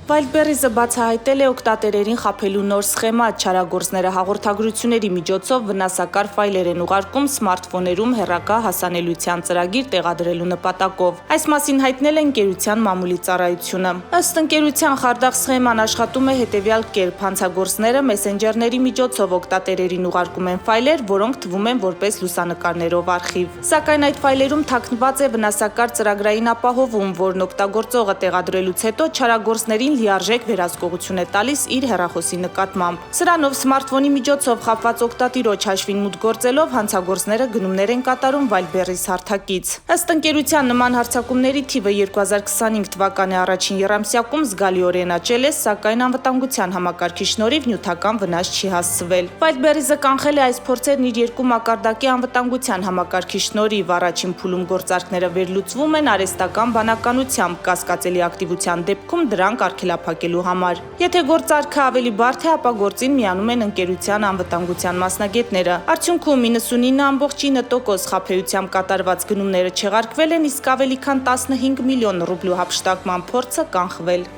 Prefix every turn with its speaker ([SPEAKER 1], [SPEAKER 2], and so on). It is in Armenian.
[SPEAKER 1] Wildberries-ը բացահայտել է օգտատերերին խաբելու նոր սխեմա, չարագործները հաղորդագրությունների միջոցով վնասակար ֆայլեր են ուղարկում սմարթֆոներում հեռակա հասանելիության ծրագիր տեղադրելու նպատակով։ Այս մասին հայտնել է ընկերության մամուլի ծառայությունը։ Ըստ ընկերության խարդախ սխեման աշխատում է հետևյալ կերպ. հանցագործները մեսենջերների միջոցով օգտատերերին ուղարկում են ֆայլեր, որոնք թվում են որպես լուսանկարներով արխիվ։ Սակայն այդ ֆայլերում թաքնված է վնասակար ծրագրային ապահովում, որն օգտագործողը տեղադրելուց հետո չարագործներին լիարժեք վերահսկողություն է տալիս իր հեռախոսի նկատմամբ։ Սրանով սմարթֆոնի միջոցով խաբված օգտատիրոջ հաշվին մուտք գործելով հանցագործները գնումներ են կատարում Wildberries հարթակից։ Ըստ ընկերության նման հարձակումների թիվը 2025 թվականի առաջին եռամսյակում զգալիորեն աճել է, սակայն անվտանգության համակարգի շնորհիվ նյութական վնաս չի հասցվել։ Wildberries-ը կանխել է այս փորձերն իր երկու մակարդակի անվտանգության համակարգի շնորհիվ։ Առաջին փուլում գործարքները վերլուծվում են արհեստական բանականությամբ կասկածելի ակտիվության դեպքում դրանք արգելափակելու համար։ Եթե գործարքը ավելի բարդ է, ապա գործին միանում են ընկերության անվտանգության մասնագետները։ Արդյունքում 99.9% խաբեությամբ կատարված գնումները չեղարկվել են, իսկ ավելի քան 15 միլիոն ռուբլու հափշտակման փորձը կանխվել։